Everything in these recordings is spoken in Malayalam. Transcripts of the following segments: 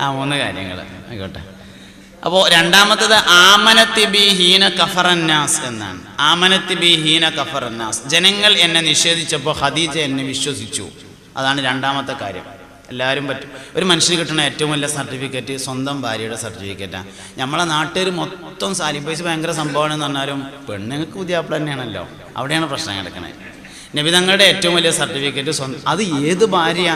3 കാര്യങ്ങൾ ആയിക്കോട്ടെ. അപ്പോൾ രണ്ടാമത്തത് ആമനത്തി ബി ഹീന കഫറന്നാസ് എന്നാണ്. ആമനത്തി ബി ഹീന കഫറന്നാസ്, ജനങ്ങൾ എന്നെ നിഷേധിച്ചപ്പോൾ ഖദീജ എന്നെ വിശ്വസിച്ചു. അതാണ് രണ്ടാമത്തെ കാര്യം. എല്ലാവരും പറ്റും. ഒരു മനുഷ്യന് കിട്ടുന്ന ഏറ്റവും വലിയ സർട്ടിഫിക്കറ്റ് സ്വന്തം ഭാര്യയുടെ സർട്ടിഫിക്കറ്റാണ്. നമ്മളെ നാട്ടുകാർ മൊത്തം സാലിപ്പൈസ് ഭയങ്കര സംഭവമാണെന്ന് പറഞ്ഞാലും പെണ്ണുങ്ങൾക്ക് പുതിയാപ്പിള തന്നെയാണല്ലോ. അവിടെയാണ് പ്രശ്നം കിടക്കുന്നത്. നബി തങ്ങളുടെ ഏറ്റവും വലിയ സർട്ടിഫിക്കറ്റ് സ്വന്തം. അത് ഏത് ഭാര്യ?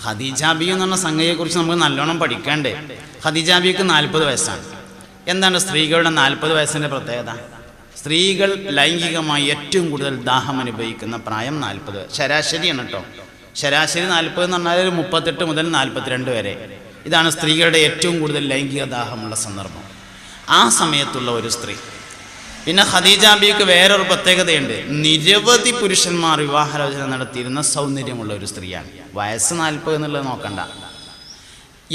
ഖദീജ ബി എന്ന് പറഞ്ഞ സംഗതിയെക്കുറിച്ച് നമുക്ക് നല്ലോണം പഠിക്കണ്ടേ. ഖദീജ ബിക്ക് 40 വയസ്സാണ്. എന്താണ് സ്ത്രീകളുടെ 40 വയസ്സിൻ്റെ പ്രത്യേകത? സ്ത്രീകൾ ലൈംഗികമായി ഏറ്റവും കൂടുതൽ ദാഹം അനുഭവിക്കുന്ന പ്രായം 40. ശരാശരിയാണ് കേട്ടോ. ശരാശരി 40 എന്ന് പറഞ്ഞാൽ 38 മുതൽ 42 വരെ. ഇതാണ് സ്ത്രീകളുടെ ഏറ്റവും കൂടുതൽ ലൈംഗിക ദാഹമുള്ള സന്ദർഭം. ആ സമയത്തുള്ള ഒരു സ്ത്രീ. പിന്നെ ഖദീജ ബിക്ക് വേറൊരു പ്രത്യേകതയുണ്ട്. നിരവധി പുരുഷന്മാർ വിവാഹാലോചന നടത്തിയിരുന്ന സൗന്ദര്യമുള്ള ഒരു സ്ത്രീയാണ്. വയസ്സ് 40 എന്നുള്ളത് നോക്കണ്ട.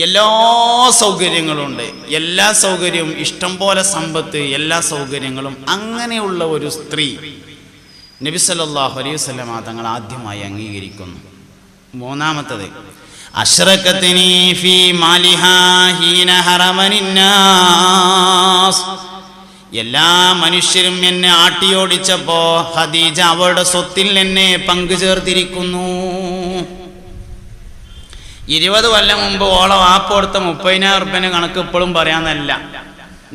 എല്ലാ സൗകര്യങ്ങളും ഉണ്ട്. എല്ലാ സൗകര്യവും, ഇഷ്ടം പോലെ സമ്പത്ത്, എല്ലാ സൗകര്യങ്ങളും. അങ്ങനെയുള്ള ഒരു സ്ത്രീ നബി സല്ലല്ലാഹു അലൈഹി വസല്ലം തങ്ങൾ ആദ്യമായി അംഗീകരിക്കുന്നു. മൂന്നാമത്തത് അശ്റകത്നി ഫീ മാലിഹാ ഹീന ഹറമനിന്നാസ്, എല്ലാ മനുഷ്യരും എന്നെ ആട്ടിയോടിച്ചപ്പോ ഖദീജ അവളുടെ സ്വത്തിൽ എന്നെ പങ്കു ചേർത്തിരിക്കുന്നു. 20 കൊല്ലം മുമ്പ് ഓളെ വാപ്പ കൊടുത്ത 30,000 റുപ്യൻ്റെ കണക്ക് ഇപ്പോഴും പറയാന്നല്ല.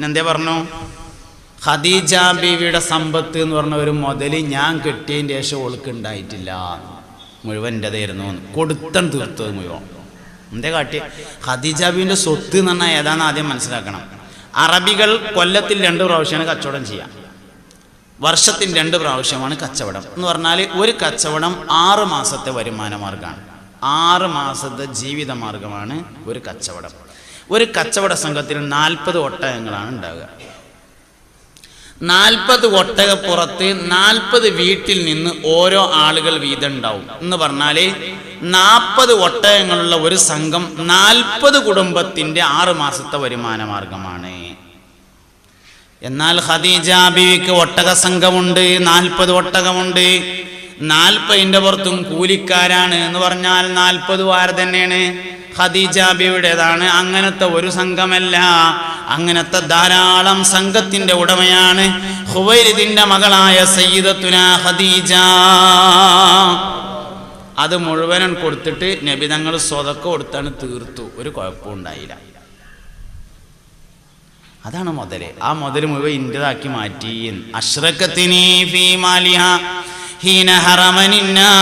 എന്തേ പറഞ്ഞു? ഖദീജ ബീവിയുടെ സമ്പത്ത് എന്ന് പറഞ്ഞ ഒരു മുതൽ ഞാൻ കെട്ടിയതിൻ്റെ ശേഷം ഓൾക്ക് ഉണ്ടായിട്ടില്ല. മുഴുവൻ എൻ്റെതായിരുന്നു. കൊടുത്തം തീർത്തത് മുഴുവൻ. എന്തേ കാട്ടി? ഖദീജ ബീവിൻ്റെ സ്വത്ത് എന്ന് പറഞ്ഞാൽ ഏതാണെന്ന് ആദ്യം മനസ്സിലാക്കണം. അറബികൾ കൊല്ലത്തിൽ 2 പ്രാവശ്യമാണ് കച്ചവടം ചെയ്യുക. വർഷത്തിൽ 2 പ്രാവശ്യമാണ് കച്ചവടം എന്ന് പറഞ്ഞാൽ ഒരു കച്ചവടം 6 മാസത്തെ വരുമാന മാർഗമാണ്. 6 മാസത്തെ ജീവിത മാർഗമാണ് ഒരു കച്ചവടം. ഒരു കച്ചവട സംഘത്തിൽ 40 ഒട്ടകങ്ങളാണ് ഉണ്ടാവുക. 40 ഒട്ടകപ്പുറത്ത് 40 വീട്ടിൽ നിന്ന് ഓരോ ആളുകൾ വീതം ഉണ്ടാവും എന്ന് പറഞ്ഞാൽ 40 ഒട്ടകങ്ങളുള്ള ഒരു സംഘം 40 കുടുംബത്തിൻ്റെ 6 മാസത്തെ വരുമാന മാർഗമാണ്. എന്നാൽ ഖദീജ ബീവിക്ക് ഒട്ടക സംഘമുണ്ട്, 40 ഒട്ടകമുണ്ട്. 40ൻ്റെ പുറത്തും കൂലിക്കാരാണ് എന്ന് പറഞ്ഞാൽ 40 വാര തന്നെയാണ്. ഖദീജ ബീവിയുടേതാണ്. അങ്ങനത്തെ ഒരു സംഘമല്ല, അങ്ങനത്തെ ധാരാളം സംഘത്തിന്റെ ഉടമയാണ് ഖുവൈലിദിന്റെ മകളായ സയ്യിദത്തുനാ ഖദീജ. അത് മുഴുവനും കൊടുത്തിട്ട് നബി തങ്ങൾ സ്വതക്ക കൊടുത്താണ് തീർത്തു. ഒരു കുഴപ്പവും ഉണ്ടായില്ല. അതാണ് മുതല്. ആ മുതല് മുഴുവൻ ഇന്റേതാക്കി മാറ്റി. അശ്റകത്നി ഫീ മാലിഹാ ഹീന ഹറമനിന്നാസ്,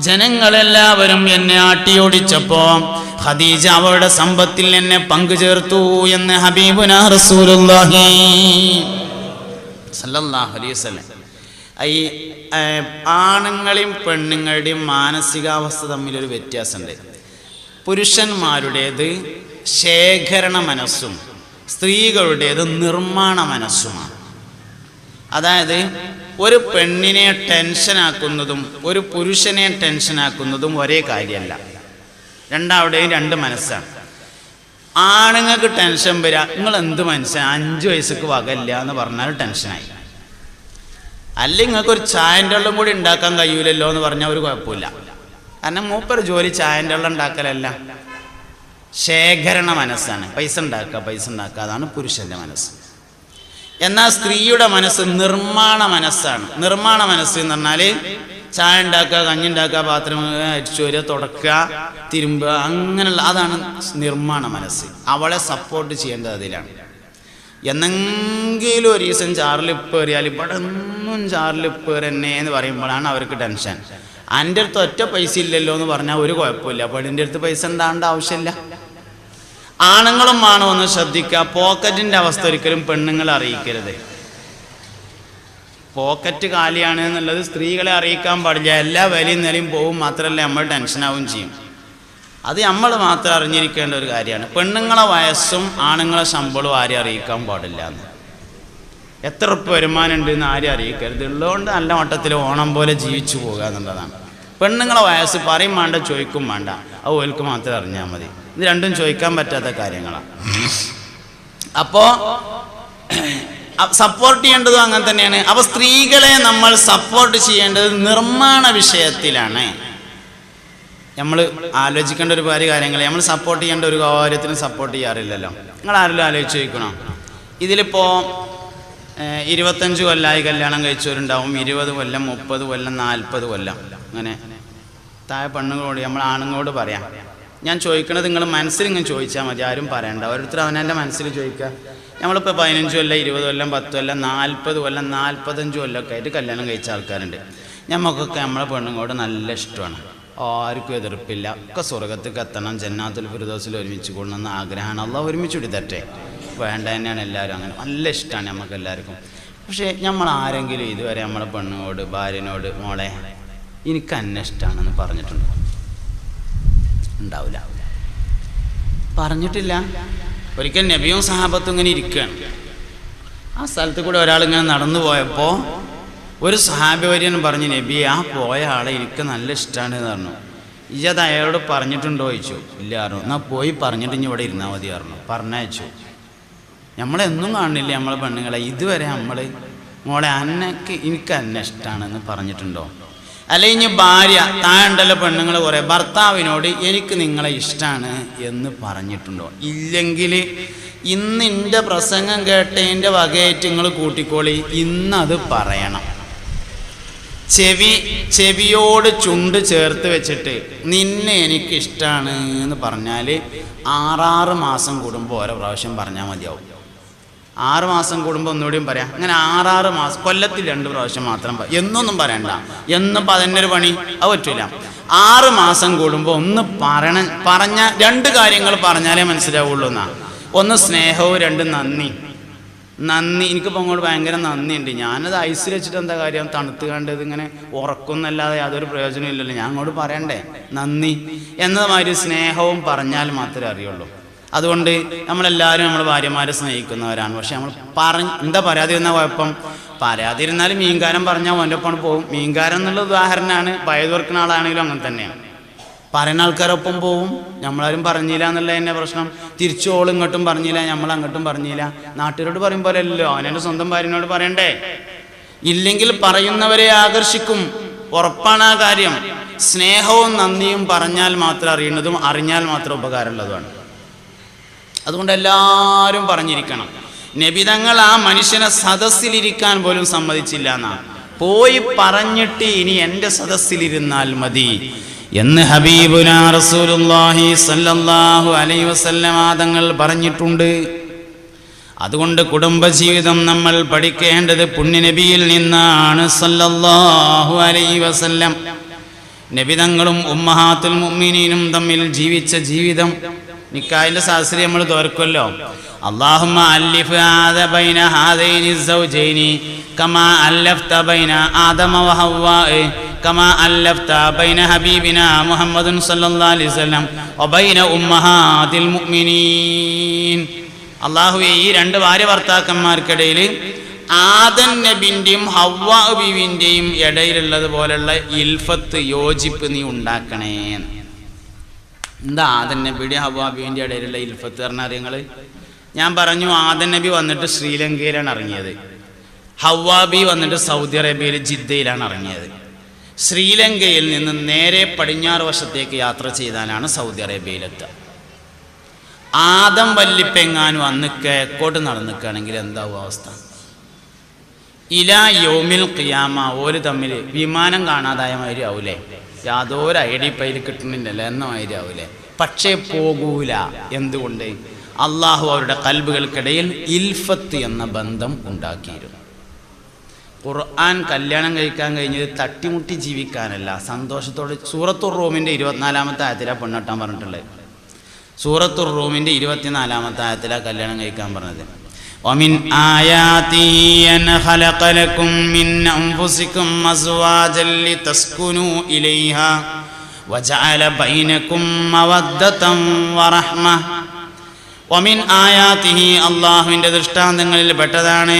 ജനങ്ങളെല്ലാവരും എന്നെ ആട്ടിയോടിച്ചപ്പോ ഖദീജ അവളുടെ സമ്പത്തിൽ എന്നെ പങ്കു ചേർത്തു എന്ന് ഹബീബുനാ റസൂലുള്ളാഹി സല്ലല്ലാഹു അലൈഹി വസല്ലം. ഈ ആണുങ്ങളെയും പെണ്ണുങ്ങളുടെയും മാനസികാവസ്ഥ തമ്മിലൊരു വ്യത്യാസമുണ്ട്. പുരുഷന്മാരുടേത് ശേഖരണ മനസ്സും സ്ത്രീകളുടേത് നിർമ്മാണ മനസ്സുമാണ്. അതായത് ഒരു പെണ്ണിനെ ടെൻഷനാക്കുന്നതും ഒരു പുരുഷനെ ടെൻഷനാക്കുന്നതും ഒരേ കാര്യമല്ല. രണ്ടാളുടെയും 2 മനസ്സാണ്. ആണുങ്ങൾക്ക് ടെൻഷൻ വരിക, നിങ്ങൾ എന്ത് മനസ്സാണ് 5 വയസ്സക്ക് വകയില്ല എന്ന് പറഞ്ഞാൽ ടെൻഷനായി. അല്ലെങ്കിൽ നിങ്ങൾക്കൊരു ചായൻ്റെ വെള്ളം കൂടി ഉണ്ടാക്കാൻ കഴിയൂലല്ലോ എന്ന് പറഞ്ഞാൽ ഒരു കുഴപ്പമില്ല. കാരണം മൂപ്പർ ജോലി ചായൻ്റെ വെള്ളം ഉണ്ടാക്കലല്ല, ശേഖരണ മനസ്സാണ്. പൈസ ഉണ്ടാക്കുക, അതാണ് പുരുഷൻ്റെ മനസ്സ്. എന്നാൽ സ്ത്രീയുടെ മനസ്സ് നിർമ്മാണ മനസ്സാണ്. നിർമ്മാണ മനസ്സ് എന്ന് പറഞ്ഞാൽ ചായ ഉണ്ടാക്കുക, കഞ്ഞി ഉണ്ടാക്കുക, പാത്രം അടിച്ചു വരിക, തുടക്കുക, തിരുമ്പുക, അങ്ങനെയുള്ള അതാണ് നിർമ്മാണ മനസ്സ്. അവളെ സപ്പോർട്ട് ചെയ്യേണ്ടത് അതിലാണ്. എന്നെങ്കിലും ഒരു ദിവസം ചാറിലിപ്പ് കയറിയാൽ ഇവിടെ ഒന്നും ചാറിലിപ്പ് തന്നെ എന്ന് പറയുമ്പോഴാണ് അവർക്ക് ടെൻഷൻ. എൻ്റെ അടുത്ത് ഒറ്റ പൈസ ഇല്ലല്ലോ എന്ന് പറഞ്ഞാൽ ഒരു കുഴപ്പമില്ല. പെണ്ണിൻ്റെ അടുത്ത് പൈസ ഉണ്ടാവേണ്ട ആവശ്യമില്ല. ആണുങ്ങളും വേണം ഒന്ന് ശ്രദ്ധിക്കുക. പോക്കറ്റിൻ്റെ അവസ്ഥ ഒരിക്കലും പെണ്ണുങ്ങളെ അറിയിക്കരുത്. പോക്കറ്റ് കാലിയാണ് എന്നുള്ളത് സ്ത്രീകളെ അറിയിക്കാൻ പാടില്ല. എല്ലാ വിലയും നിലയും പോവും, മാത്രമല്ല നമ്മൾ ടെൻഷനാവും ചെയ്യും. അത് നമ്മൾ മാത്രം അറിഞ്ഞിരിക്കേണ്ട ഒരു കാര്യമാണ്. പെണ്ണുങ്ങളെ വയസ്സും ആണുങ്ങളെ ശമ്പളവും ആരും അറിയിക്കാൻ പാടില്ല എന്ന്. എത്ര ഉറുപ്പ് വരുമാനം ഉണ്ട് എന്ന് ആരും അറിയിക്കരുത്. ഉള്ളതുകൊണ്ട് നല്ല മട്ടത്തിൽ ഓണം പോലെ ജീവിച്ചു പോകുക എന്നുള്ളതാണ്. പെണ്ണുങ്ങളെ വയസ്സ് പറയും വേണ്ട, ചോദിക്കും വേണ്ട, അത് ഓൽക്ക് മാത്രം അറിഞ്ഞാൽ മതി. ഇത് രണ്ടും ചോദിക്കാൻ പറ്റാത്ത കാര്യങ്ങളാണ്. അപ്പോൾ സപ്പോർട്ട് ചെയ്യേണ്ടതും അങ്ങനെ തന്നെയാണ്. അപ്പോൾ സ്ത്രീകളെ നമ്മൾ സപ്പോർട്ട് ചെയ്യേണ്ടത് നിർമ്മാണ വിഷയത്തിലാണ്. നമ്മൾ ആലോചിക്കേണ്ട ഒരു കാര്യങ്ങൾ നമ്മൾ സപ്പോർട്ട് ചെയ്യേണ്ട ഒരു കാര്യത്തിനും സപ്പോർട്ട് ചെയ്യാറില്ലല്ലോ. നിങ്ങൾ ആരെങ്കിലും ആലോചിച്ച് ചോദിക്കണോ? ഇതിലിപ്പോൾ 25 കൊല്ലമായി കല്യാണം കഴിച്ചവരുണ്ടാവും, 20 കൊല്ലം, 30 കൊല്ലം, 40 കൊല്ലം. അങ്ങനെ താഴെ പെണ്ണുങ്ങളോട് നമ്മൾ ആണുങ്ങളോട് പറയാം. ഞാൻ ചോദിക്കണത് നിങ്ങൾ മനസ്സിൽ ഇങ്ങനെ ചോദിച്ചാൽ മതി, ആരും പറയണ്ട. ഓരോരുത്തർ അവനെൻ്റെ മനസ്സിൽ ചോദിക്കുക. നമ്മളിപ്പോൾ 15 കൊല്ലം, 20 കൊല്ലം, 10 കൊല്ലം, 40 കൊല്ലം, 45 കൊല്ലമൊക്കെ ആയിട്ട് കല്യാണം കഴിച്ച ആൾക്കാരുണ്ട്. നമുക്കൊക്കെ നമ്മളെ പെണ്ണുങ്ങളോട് നല്ല ഇഷ്ടമാണ്, ആർക്കും എതിർപ്പില്ല, ഒക്കെ സ്വർഗത്തേക്ക് എത്തണം, ജന്നാത്തുൽ ഫിർദൗസിൽ ഒരുമിച്ച് കൊള്ളണമെന്ന് ആഗ്രഹമാണ്. അള്ളാഹ് ഒരുമിച്ച് വിടട്ടെ, വേണ്ട തന്നെയാണ് എല്ലാവരും. അങ്ങനെ നല്ല ഇഷ്ടമാണ് നമുക്ക് എല്ലാവർക്കും. പക്ഷേ നമ്മൾ ആരെങ്കിലും ഇതുവരെ നമ്മളെ പെണ്ണുങ്ങളോട്, ഭാര്യനോട്, മോളെ എനിക്ക് എന്നെ ഇഷ്ടമാണെന്ന് പറഞ്ഞിട്ടുണ്ടോ? ഉണ്ടാവില്ല, പറഞ്ഞിട്ടില്ല. ഒരിക്കൽ നബിയും സഹാബത്തും ഇങ്ങനെ ഇരിക്കുകയാണ്. ആ സ്ഥലത്ത് കൂടെ ഒരാളിങ്ങനെ നടന്നു പോയപ്പോൾ ഒരു സഹാബിവര്യൻ പറഞ്ഞു, നബി ആ പോയ ആളെ എനിക്ക് നല്ല ഇഷ്ടമാണ് എന്ന് പറഞ്ഞു. ഇജത് അയാളോട് പറഞ്ഞിട്ടുണ്ടോ ചോദിച്ചു. ഇല്ല പറഞ്ഞു. എന്നാൽ പോയി പറഞ്ഞിട്ട് ഇനി ഇവിടെ ഇരുന്നാൽ മതി പറഞ്ഞു. പറഞ്ഞയച്ചു. നമ്മളെന്നും കാണില്ല നമ്മളെ പെണ്ണുങ്ങളെ ഇതുവരെ നമ്മൾ മോളെ എനിക്ക് എന്നെ ഇഷ്ടമാണെന്ന് പറഞ്ഞിട്ടുണ്ടോ? അല്ലെ ഇനി ഭാര്യ താഴെണ്ടല്ലോ പെണ്ണുങ്ങൾ കുറേ ഭർത്താവിനോട് എനിക്ക് നിങ്ങളെ ഇഷ്ടമാണ് എന്ന് പറഞ്ഞിട്ടുണ്ടോ? ഇല്ലെങ്കിൽ ഇന്ന് എൻ്റെ പ്രസംഗം കേട്ടതിൻ്റെ വകയായിട്ട് നിങ്ങൾ കൂട്ടിക്കോളി, ഇന്നത് പറയണം. ചെവിയോട് ചുണ്ട് ചേർത്ത് വെച്ചിട്ട് നിന്നെ എനിക്കിഷ്ടമാണ് എന്ന് പറഞ്ഞാൽ 6 മാസം കൂടുമ്പോൾ ഓരോ പ്രാവശ്യം പറഞ്ഞാൽ മതിയാവും. 6 മാസം കൂടുമ്പോൾ ഒന്നുകൂടിയും പറയാം. അങ്ങനെ 6 മാസം, കൊല്ലത്തിൽ 2 പ്രാവശ്യം മാത്രം എന്നൊന്നും പറയണ്ട. എന്നിപ്പോൾ അതിൻ്റെ ഒരു പണി അത് പറ്റില്ല. 6 മാസം കൂടുമ്പോൾ ഒന്ന് പറഞ്ഞ 2 കാര്യങ്ങൾ പറഞ്ഞാലേ മനസ്സിലാവുള്ളൂ എന്നാ. ഒന്ന് സ്നേഹവും, 2 നന്ദി. എനിക്കിപ്പോൾ അങ്ങോട്ട് ഭയങ്കര നന്ദിയുണ്ട്. ഞാനത് ഐസിൽ വെച്ചിട്ട് എന്താ കാര്യം, തണുത്ത് കണ്ടത് ഇങ്ങനെ ഉറക്കുന്നല്ലാതെ യാതൊരു പ്രയോജനം ഇല്ലല്ലോ. ഞാൻ അങ്ങോട്ട് പറയണ്ടേ നന്ദി എന്നതുമാതിരി സ്നേഹവും പറഞ്ഞാൽ മാത്രമേ അറിയുള്ളൂ. അതുകൊണ്ട് നമ്മളെല്ലാവരും നമ്മൾ ഭാര്യമാരെ സ്നേഹിക്കുന്നവരാണ്. പക്ഷെ നമ്മൾ എന്താ പറയാതിരുന്ന കുഴപ്പം? പറയാതിരുന്നാലും മീൻകാരൻ പറഞ്ഞാൽ അവൻ്റെ ഒപ്പം പോകും. മീൻകാരൻ എന്നുള്ള ഉദാഹരണമാണ്. പയത് വെക്കുന്ന ആളാണെങ്കിലും അങ്ങനെ തന്നെയാണ്. പറയുന്ന ആൾക്കാരൊപ്പം പോവും. നമ്മളാരും പറഞ്ഞില്ല എന്നുള്ള തന്നെ പ്രശ്നം. തിരിച്ചു ഓൾ ഇങ്ങോട്ടും പറഞ്ഞില്ല, നമ്മൾ അങ്ങോട്ടും പറഞ്ഞില്ല. നാട്ടുകാരോട് പറയും പോലെ അല്ലല്ലോ, അവനെൻ്റെ സ്വന്തം ഭാര്യനോട് പറയണ്ടേ? ഇല്ലെങ്കിൽ പറയുന്നവരെ ആകർഷിക്കും, ഉറപ്പാണ് ആ കാര്യം. സ്നേഹവും നന്ദിയും പറഞ്ഞാൽ മാത്രം അറിയുന്നതും അറിഞ്ഞാൽ മാത്രം ഉപകാരമുള്ളതുമാണ്. അതുകൊണ്ട് എല്ലാവരും പറഞ്ഞിരിക്കണം. നബിതങ്ങൾ ആ മനുഷ്യനെ സദസ്സിലിരിക്കാൻ പോലും സമ്മതിച്ചില്ല എന്നാണ്. പോയി പറഞ്ഞിട്ട് ഇനി എൻ്റെ സദസ്സിലിരുന്നാൽ മതി എന്ന് ഹബീബുനാ റസൂലുള്ളാഹി സ്വല്ലല്ലാഹു അലൈഹി വസല്ലം തങ്ങൾ പറഞ്ഞിട്ടുണ്ട്. അതുകൊണ്ട് കുടുംബജീവിതം നമ്മൾ പഠിക്കേണ്ടത് പുണ്യനബിയിൽ നിന്നാണ് സ്വല്ലല്ലാഹു അലൈഹി വസല്ലം. നബിതങ്ങളും ഉമ്മഹാത്തുൽ മുഅ്മിനീനും തമ്മിൽ ജീവിച്ച ജീവിതം. നിക്കാഹിന്റെ ശാസ്ത്രീയ നമ്മൾ തോർക്കുമല്ലോ. അല്ലാഹുമ്മ അല്ലിഫ് ബൈന ഹാദൈനി സൗജൈനി കമാ അല്ലഫ്ത ബൈന ആദമ വ ഹവ്വാ കമാ അല്ലഫ്ത ബൈന ഹബീബിന മുഹമ്മദുൻ സല്ലല്ലാഹു അലൈഹി വസല്ലം വബൈന ഉമ്മഹാതിൽ മുഅ്മിനീൻ. അല്ലാഹുവേ, ഈ 2 ഭാര്യ ഭർത്താക്കന്മാർക്കിടയിൽ ആദം നബിൻ്റെയും ഹവ്വാ ബീവിൻ്റെയും ഇടയിലുള്ളത് പോലുള്ള ഇൽഫത്ത്, യോജിപ്പ് നീ ഉണ്ടാക്കണേ. എന്താ ആദം നബിയുടെയും ഹവ്വാ ബീവിൻ്റെ ഇടയിലുള്ള ഇൽഫത്ത് പറഞ്ഞാൽ നിങ്ങൾ? ഞാൻ പറഞ്ഞു, ആദം നബി വന്നിട്ട് ശ്രീലങ്കയിലാണ് ഇറങ്ങിയത്, ഹവ്വാ ബി വന്നിട്ട് സൗദി അറേബ്യയിൽ ജിദ്ദയിലാണ് ഇറങ്ങിയത്. ശ്രീലങ്കയിൽ നിന്ന് നേരെ പടിഞ്ഞാറ് വശത്തേക്ക് യാത്ര ചെയ്താലാണ് സൗദി അറേബ്യയിലെത്തുക. ആദം വല്ലിപ്പെങ്ങാനും അന്ന് കിഴക്കോട്ട് നടന്നിക്കുകയാണെങ്കിൽ എന്താവും അവസ്ഥ? ഇലാ യൗമിൽ ഖിയാമ ഓര് തമ്മിൽ വിമാനം കാണാതായ മാതിരി ആവൂലേ? യാതൊരു ഐഡി പൈൽ കിട്ടുന്നില്ലല്ലോ എന്ന മാതിരി ആവൂലേ? പക്ഷേ പോകൂല. എന്തുകൊണ്ട്? അള്ളാഹു അവരുടെ കൽബുകൾക്കിടയിൽ ഇൽഫത്ത് എന്ന ബന്ധം ഉണ്ടാക്കിയിരുന്നു. ഖുർആൻ കല്യാണം കഴിക്കാൻ കഴിഞ്ഞത് തട്ടിമുട്ടി ജീവിക്കാനല്ല, സന്തോഷത്തോടെ. സൂറത്തുർ റൂമിൻ്റെ 24-ാമത്തെ ആയത്തിലാണ് പെണ്ണെട്ടാൻ പറഞ്ഞിട്ടുള്ളത്. സൂറത്തുർ റൂമിൻ്റെ 24-ാമത്തെ ആയത്തിലാണ് കല്യാണം കഴിക്കാൻ പറഞ്ഞത്. ومن آياته أن خلق لكم من أنفسكم أزواجا لتسكنوا إليها وجعل بينكم مودة ورحمة. ومن آياته അല്ലാഹുവിൻ്റെ ദൃഷ്ടാന്തങ്ങളിൽ പെട്ടതാണ്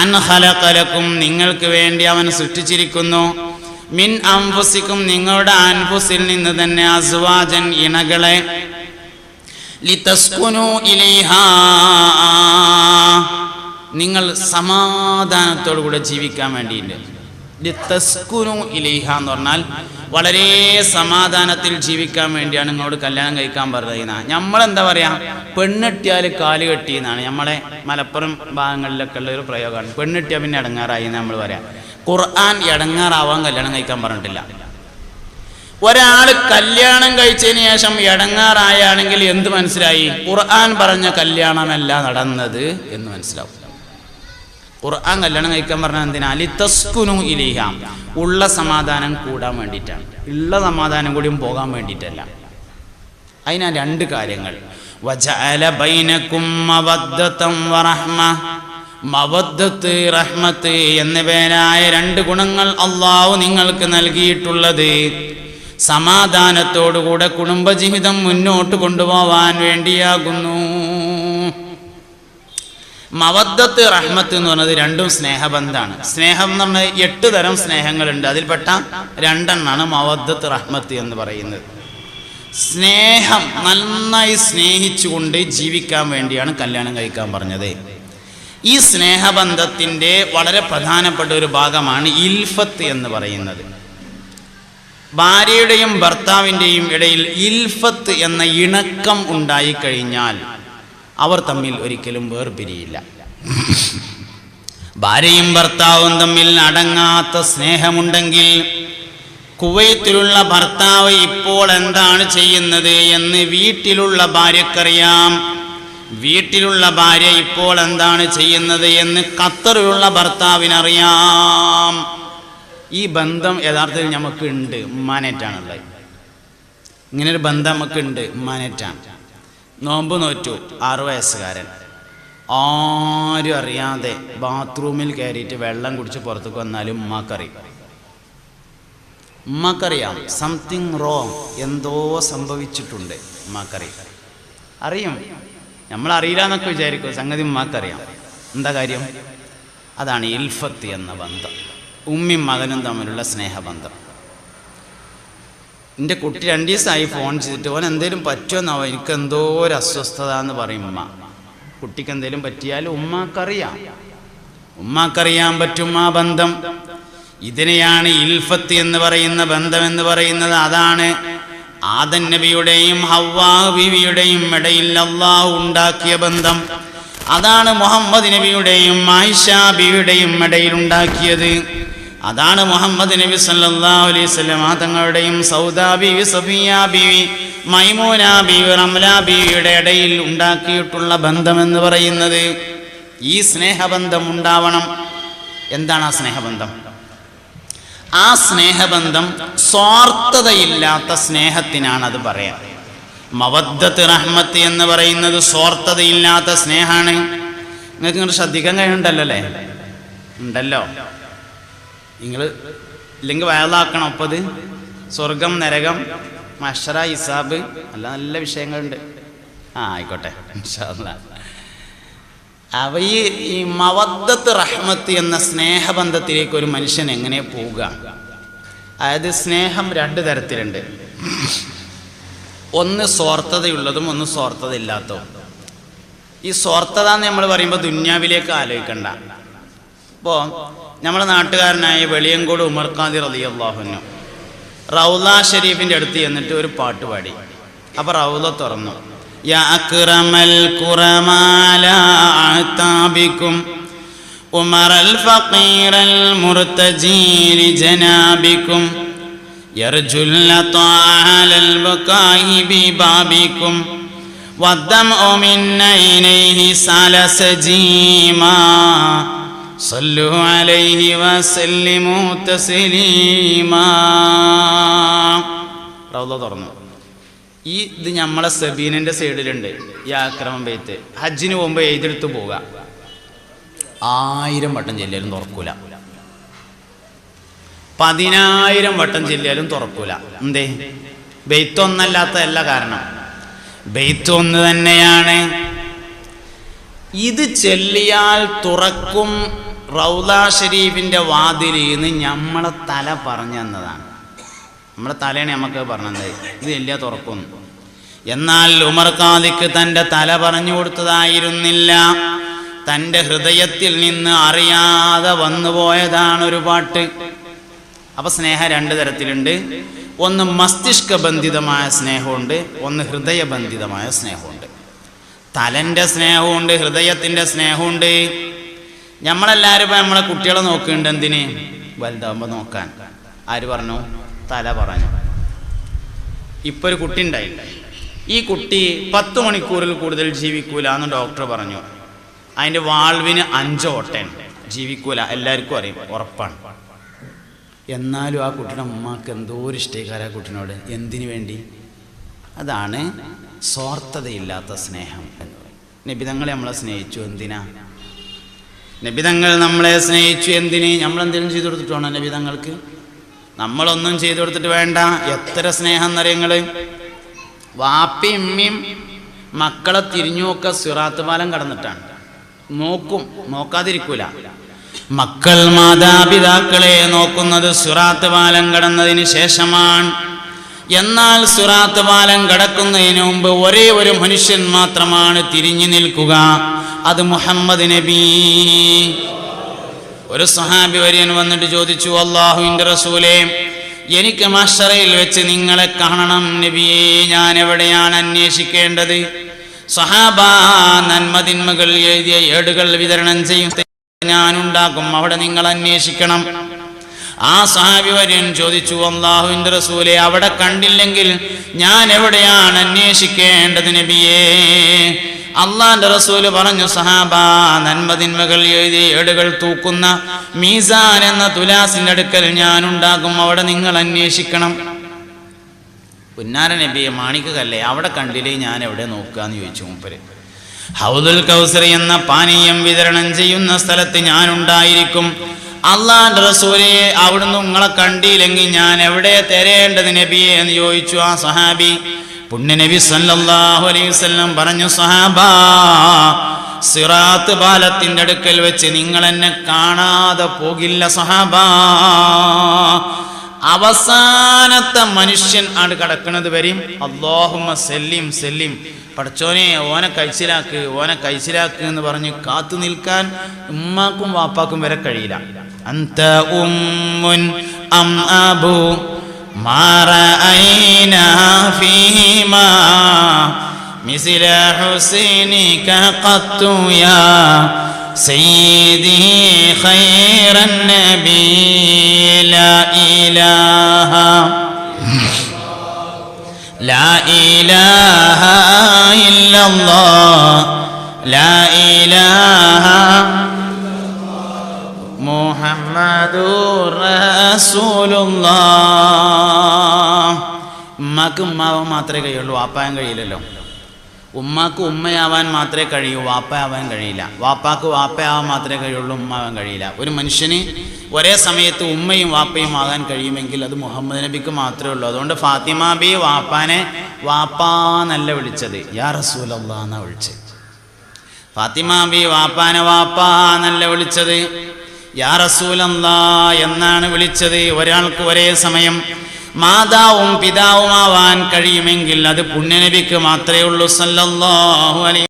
അൻ ഖലഖ ലക്കും, നിങ്ങൾക്ക് വേണ്ടി അവൻ സൃഷ്ടിച്ചിരിക്കുന്നു, മിൻ അൻഫുസിക്കും, നിങ്ങളുടെ അൻഫുസിൽ നിന്ന് തന്നെ, അസ്വാജൻ, ഇണകളെ, ലിതസ്കുനു ഇലൈഹാ, നിങ്ങൾ സമാധാനത്തോടു കൂടെ ജീവിക്കാൻ വേണ്ടിയിട്ട്. ലിതസ്കുനു ഇലൈഹ എന്ന് പറഞ്ഞാൽ വളരെ സമാധാനത്തിൽ ജീവിക്കാൻ വേണ്ടിയാണ് നിങ്ങളോട് കല്യാണം കഴിക്കാൻ പറയുന്നത്. നമ്മളെന്താ പറയാ, പെണ്ണെട്ടിയാൽ കാല് കെട്ടി എന്നാണ് നമ്മളെ മലപ്പുറം ഭാഗങ്ങളിലൊക്കെ ഉള്ള ഒരു പ്രയോഗമാണ്. പെണ്ണെട്ടിയാൽ പിന്നെ ഇടങ്ങാറായി എന്ന് നമ്മൾ പറയാം. ഖുർആൻ ഇടങ്ങാറാവാൻ കല്യാണം കഴിക്കാൻ പറഞ്ഞിട്ടില്ല. ഒരാൾ കല്യാണം കഴിച്ചതിന് ശേഷം ഇടങ്ങാറായാണെങ്കിൽ എന്ത് മനസ്സിലായി? ഖുർആൻ പറഞ്ഞ കല്യാണമല്ല നടന്നത് എന്ന് മനസ്സിലാവും. ഖുർആൻ കല്യാണം കഴിക്കാൻ പറഞ്ഞാൽ എന്തിനാ? ലിതസ്കുനു ഇലൈഹ, ഉള്ള സമാധാനം കൂടാൻ വേണ്ടിയിട്ടാണ്. ഉള്ള സമാധാനം കൂടിയും പോകാൻ വേണ്ടിയിട്ടല്ല. അതിനാ രണ്ട് കാര്യങ്ങൾ. വജഅല ബൈനകും മവദ്ദതൻ വറഹ്മ, മവദ്ദത്ത് റഹ്മത്ത് എന്നിവയായ രണ്ട് ഗുണങ്ങൾ അല്ലാഹു നിങ്ങൾക്ക് നൽകിയിട്ടുള്ളത് സമാധാനത്തോടുകൂടെ കുടുംബജീവിതം മുന്നോട്ട് കൊണ്ടുപോവാൻ വേണ്ടിയാകുന്നു. മവദ്ദത്ത് റഹ്മത്ത് എന്ന് പറഞ്ഞത് രണ്ടും സ്നേഹബന്ധാണ്. സ്നേഹം എന്ന് പറഞ്ഞാൽ 8 തരം സ്നേഹങ്ങളുണ്ട്. അതിൽപ്പെട്ട 2 മവദ്ദത്ത് റഹ്മത്ത് എന്ന് പറയുന്നത്. സ്നേഹം, നന്നായി സ്നേഹിച്ചുകൊണ്ട് ജീവിക്കാൻ വേണ്ടിയാണ് കല്യാണം കഴിക്കാൻ പറഞ്ഞത്. ഈ സ്നേഹബന്ധത്തിൻ്റെ വളരെ പ്രധാനപ്പെട്ട ഒരു ഭാഗമാണ് ഇൽഫത്ത് എന്ന് പറയുന്നത്. ഭാര്യയുടെയും ഭർത്താവിൻ്റെയും ഇടയിൽ ഇൽഫത്ത് എന്ന ഇണക്കം ഉണ്ടായിക്കഴിഞ്ഞാൽ അവർ തമ്മിൽ ഒരിക്കലും വേർപിരിയില്ല. ഭാര്യയും ഭർത്താവും തമ്മിൽ അടങ്ങാത്ത സ്നേഹമുണ്ടെങ്കിൽ കുവൈത്തിലുള്ള ഭർത്താവ് ഇപ്പോൾ എന്താണ് ചെയ്യുന്നത് എന്ന് വീട്ടിലുള്ള ഭാര്യക്കറിയാം. വീട്ടിലുള്ള ഭാര്യ ഇപ്പോൾ എന്താണ് ചെയ്യുന്നത് എന്ന് ഖത്തറിലുള്ള ഭർത്താവിനറിയാം. ഈ ബന്ധം യഥാർത്ഥത്തിൽ നമുക്ക് ഉണ്ട്, ഉമ്മാനേറ്റാണുള്ളത്. ഇങ്ങനൊരു ബന്ധം നമുക്ക് ഉണ്ട്, ഉമ്മാനേറ്റാണ്. നോമ്പ് നോറ്റു 6 വയസ്സുകാരൻ, ആരും അറിയാതെ ബാത്റൂമിൽ കയറിയിട്ട് വെള്ളം കുടിച്ച് പുറത്തേക്ക് വന്നാലും ഉമ്മാക്കറിയാം സംതിങ് റോങ്, എന്തോ സംഭവിച്ചിട്ടുണ്ട്. അറിയും. നമ്മളറിയില്ല എന്നൊക്കെ വിചാരിക്കും, സംഗതി ഉമ്മാക്കറിയാം. എന്താ കാര്യം? അതാണ് ഇൽഫത്ത് എന്ന ബന്ധം, ഉമ്മയും മകനും തമ്മിലുള്ള സ്നേഹബന്ധം. എൻ്റെ കുട്ടി 2 ദിവസമായി ഫോൺ ചെയ്തിട്ട് ഓൻ എന്തേലും പറ്റുമെന്നാവോ, എനിക്ക് എന്തോ ഒരു അസ്വസ്ഥത എന്ന് പറയും ഉമ്മ. കുട്ടിക്ക് എന്തേലും പറ്റിയാലും ഉമ്മാക്കറിയാൻ പറ്റും ആ ബന്ധം. ഇതിനെയാണ് ഇൽഫത്ത് എന്ന് പറയുന്ന ബന്ധം എന്ന് പറയുന്നത്. അതാണ് ആദം നബിയുടെയും ഹവ്വാ ബീവിയുടെയും ഇടയിൽ അല്ലാഹു ഉണ്ടാക്കിയ ബന്ധം. അതാണ് മുഹമ്മദ് നബിയുടെയും ആയിഷ ബീവിയുടെയും ഇടയിൽ ഉണ്ടാക്കിയത്. അതാണ് മുഹമ്മദ് നബി സല്ലല്ലാഹു അലൈഹി വസല്ലം തങ്ങളുടെയും സൗദാ ബീവി, സഫിയ ബീവി, മൈമൂന ബീവി, റംല ബീവിയുടെ ഇടയിൽ ഉണ്ടാക്കിയിട്ടുള്ള ബന്ധമെന്ന് പറയുന്നത്. ഈ സ്നേഹബന്ധം ഉണ്ടാവണം. എന്താണ് ആ സ്നേഹബന്ധം? ആ സ്നേഹബന്ധം സ്വാർത്ഥതയില്ലാത്ത സ്നേഹത്തിനാണ് അത് പറയാം. മവദ്ദത്ത് റഹ്മത്ത് എന്ന് പറയുന്നത് സ്വാർത്ഥതയില്ലാത്ത സ്നേഹമാണ്. നിങ്ങൾക്ക് ഇങ്ങോട്ട് ശ്രദ്ധിക്കാൻ കഴിയുന്നുണ്ടല്ലോ അല്ലേ? ഉണ്ടല്ലോ. നിങ്ങൾ ഇല്ലെങ്കിൽ വയലാക്കണം. ഒപ്പത് സ്വർഗം, നരകം, മഹ്ശറ, ഹിസാബ്, നല്ല വിഷയങ്ങളുണ്ട്. ആയിക്കോട്ടെ ഇൻഷാ അല്ലാഹ്. അവ ഈ മവദ്ദത്ത് റഹ്മത്ത് എന്ന സ്നേഹബന്ധത്തിലേക്ക് ഒരു മനുഷ്യൻ എങ്ങനെ പോവുക? അതായത് സ്നേഹം 2 തരത്തിലുണ്ട്. ഒന്ന് സ്വാർത്ഥതയുള്ളതും ഒന്ന് സ്വാർത്ഥത ഇല്ലാത്തതും. ഈ സ്വാർത്ഥത എന്ന് നമ്മൾ പറയുമ്പോൾ ദുന്യാവിലേക്ക് ആലോചിക്കണ്ട. ഇപ്പോൾ നമ്മുടെ നാട്ടുകാരനായ വെളിയങ്കോട് ഉമർ ഖാദി റളിയല്ലാഹു അൻഹു റൗള ഷരീഫിൻ്റെ അടുത്ത് എന്നിട്ട് ഒരു പാട്ട് പാടി. അപ്പോൾ റൗള തുറന്നു. യാ അക്റമൽ ഖുറമാല അതാബിക്കും ഉമറൽ ഫഖീറൽ മുർതജി ലിജനാബിക്കും യർജുൽ ലതാഅലൽ ബഖായി ബിബാബിക്കും വദ്ദമഉ മിൻ ഐനൈഹി സലസജീമാ സല്ലു അലൈഹി വസല്ലിമു തസ്ലീമാ. റൗള തുറന്നു. ഇത് നമ്മളെ സബീനൻ്റെ സൈഡിലുണ്ട്. ഈ ആക്രമം ബെയ്ത്ത് ഹജ്ജിന് പോകുമ്പോൾ എഴുതെടുത്ത് പോവുക. 1000 വട്ടം ചെല്ലിയാലും തുറക്കൂല. 10,000 വട്ടം ചെല്ലിയാലും തുറക്കൂല. എന്തേ? ബെയ്ത്തൊന്നല്ലാത്തതല്ല കാരണം. ബെയ്ത്ത് ഒന്ന് തന്നെയാണ്. ഇത് ചെല്ലിയാൽ തുറക്കും റൗള ഷരീഫിൻ്റെ വാതിലിൽ നിന്ന് നമ്മളെ തല പറഞ്ഞു തന്നതാണ്. നമ്മുടെ തലയാണ് നമുക്ക് പറഞ്ഞത് ഇത് ചെല്ലിയാൽ തുറക്കും. എന്നാൽ ഉമർ ഖാദിക്ക് തൻ്റെ തല പറഞ്ഞു കൊടുത്തതായിരുന്നില്ല. തൻ്റെ ഹൃദയത്തിൽ നിന്ന് അറിയാതെ വന്നുപോയതാണ് ഒരു പാട്ട്. അപ്പോൾ സ്നേഹം രണ്ട് തരത്തിലുണ്ട്. ഒന്ന് മസ്തിഷ്കബന്ധിതമായ സ്നേഹമുണ്ട്, ഒന്ന് ഹൃദയബന്ധിതമായ സ്നേഹമുണ്ട്. തലൻ്റെ സ്നേഹമുണ്ട്, ഹൃദയത്തിൻ്റെ സ്നേഹമുണ്ട്. നമ്മളെല്ലാവരും ഇപ്പോൾ നമ്മളെ കുട്ടികളെ നോക്കുന്നുണ്ട്. എന്തിന്? വലുതാകുമ്പോൾ നോക്കാൻ. ആര് പറഞ്ഞു? തല പറഞ്ഞു. ഇപ്പോൾ ഒരു കുട്ടി ഉണ്ടായി. ഈ കുട്ടി 10 മണിക്കൂറിൽ കൂടുതൽ ജീവിക്കൂല എന്ന് ഡോക്ടർ പറഞ്ഞു. അതിൻ്റെ വാൾവിന് 5 ഓട്ടയാണ്, ജീവിക്കൂല. എല്ലാവർക്കും അറിയും, ഉറപ്പാണ്. എന്നാലും ആ കുട്ടിയുടെ അമ്മക്ക് എന്തോ ഒരു ഇഷ്ടക്കാര ആ കുട്ടിനോട്. എന്തിനു വേണ്ടി? അതാണ് സ്വാർത്ഥതയില്ലാത്ത സ്നേഹം എന്ന് പറയും. നബിതങ്ങളെ നമ്മളെ സ്നേഹിച്ചു എന്തിനാ? നബിതങ്ങൾ നമ്മളെ സ്നേഹിച്ചു എന്തിന്? നമ്മളെന്തെങ്കിലും ചെയ്തു കൊടുത്തിട്ടാണോ നബിതങ്ങൾക്ക്? നമ്മളൊന്നും ചെയ്തു കൊടുത്തിട്ട് വേണ്ട. എത്ര സ്നേഹം എന്നറിയങ്ങൾ. വാപ്പയും ഉമ്മയും മക്കളെ തിരിഞ്ഞുമൊക്കെ സിറാത്ത് പാലം കടന്നിട്ടാണ്. നോക്കും, നോക്കാതിരിക്കൂല. മക്കൾ മാതാപിതാക്കളെ നോക്കുന്നത് സിറാത്ത് പാലം കടന്നതിന് ശേഷമാണ്. എന്നാൽ സിറാത്ത് പാലം കടക്കുന്നതിന് മുമ്പ് ഒരേ ഒരു മനുഷ്യൻ മാത്രമാണ് തിരിഞ്ഞു നിൽക്കുക. അത് മുഹമ്മദ് നബി. ഒരു സഹാബി വര്യൻ വന്നിട്ട് ചോദിച്ചു, അല്ലാഹുവിൻ്റെ റസൂലേ, എനിക്ക് മഹ്ശറയിൽ വെച്ച് നിങ്ങളെ കാണണം നബിയേ, ഞാൻ എവിടെയാണ് അന്വേഷിക്കേണ്ടത്? സഹാബ, നന്മതിന്മകൾ എഴുതിയ ഏടുകൾ വിതരണം ചെയ്യും ഞാനുണ്ടാക്കും, അവിടെ നിങ്ങൾ അന്വേഷിക്കണം. ആ സഹാബി വര്യൻ ചോദിച്ചു, അല്ലാഹുവിൻ്റെ റസൂലേ, അവിടെ കണ്ടില്ലെങ്കിൽ ഞാൻ എവിടെയാണ് അന്വേഷിക്കേണ്ടത് നബിയേ? അള്ളാന്റെ റസൂല് പറഞ്ഞു, സഹാബ, നന്മതിന്മകൾ എഴുതി ഏടുകൾ തൂക്കുന്ന മീസാൻ എന്ന തുലാസിന്റെ അടുക്കൽ ഞാനുണ്ടാകും, അവിടെ നിങ്ങൾ അന്വേഷിക്കണം. പുന്നാര നബിയെ, മാണിക്കല്ലേ, അവിടെ കണ്ടില്ലേ ഞാൻ എവിടെ നോക്കാന്ന് ചോദിച്ചു മൂപ്പര്. ഹൗദുൽ കൗസർ എന്ന പാനീയം വിതരണം ചെയ്യുന്ന സ്ഥലത്ത് ഞാനുണ്ടായിരിക്കും. അള്ളാന്റെ റസൂലെ, അവിടുന്ന് നിങ്ങളെ കണ്ടില്ലെങ്കിൽ ഞാൻ എവിടെ തരേണ്ടത് നബിയെ എന്ന് ചോദിച്ചു ആ സഹാബി. പുണ്യ നബി സല്ലല്ലാഹു അലൈഹി വസല്ലം പറഞ്ഞു, സഹാബാ, സിറാത്ത് പാലത്തിന്റെ അടുക്കൽ വെച്ച് നിങ്ങൾ എന്നെ കാണാതെ പോകില്ല സഹാബാ. അവസാനത്തെ മനുഷ്യൻ ആണ് കടക്കുന്നത് വരെയും അല്ലാഹുമ്മ സല്ലിം സല്ലിം, പടച്ചോനെ ഓനെ കഴിച്ചിലാക്ക്, ഓനെ കഴിച്ചിലാക്ക് എന്ന് പറഞ്ഞ് കാത്തു നിൽക്കാൻ ഉമ്മാക്കും വാപ്പാക്കും വരെ കഴിയില്ല. അന്ത ഉമ്മുൻ അം അബു മാ റഅയ്നാ ഫീഹിമാ മിസ്ല ഹുസൈനിക ഖത്തു യാ സയ്യിദി ഖൈറൻ നബി ലാ ഇലാഹ ലാ ഇലാഹ ഇല്ലല്ലാഹ് ലാ ഇലാഹ മുഹമ്മദുർ റസൂലുള്ളാഹ്. ഉമ്മാക്ക് ഉമ്മാവാൻ മാത്രമേ കഴിയുള്ളൂ, വാപ്പാൻ കഴിയില്ലല്ലോ. ഉമ്മാക്ക് ഉമ്മയാവാൻ മാത്രമേ കഴിയൂ, വാപ്പയാവാൻ കഴിയില്ല. വാപ്പാക്ക് വാപ്പയാവാൻ മാത്രമേ കഴിയുള്ളൂ, ഉമ്മാവാൻ കഴിയില്ല. ഒരു മനുഷ്യന് ഒരേ സമയത്ത് ഉമ്മയും വാപ്പയും ആകാൻ കഴിയുമെങ്കിൽ അത് മുഹമ്മദ് നബിക്ക് മാത്രമേ ഉള്ളൂ. അതുകൊണ്ട് ഫാത്തിമ ബി വാപ്പാനെ വാപ്പാന്നല്ല വിളിച്ചത്, യാ റസൂലല്ലാഹ് എന്നാ വിളിച്ചത്. ഫാത്തിമ ബി വാപ്പാനെ വാപ്പാന്നല്ല വിളിച്ചത്, യാ റസൂലല്ലാഹ് എന്നാണ് വിളിച്ചത്. ഒരാൾക്ക് ഒരേ സമയം മാതാവും പിതാവുമാവാൻ കഴിയുമെങ്കിൽ അത് പുണ്യനബിക്ക് മാത്രമേ ഉള്ളൂ സല്ലല്ലാഹു അലൈഹി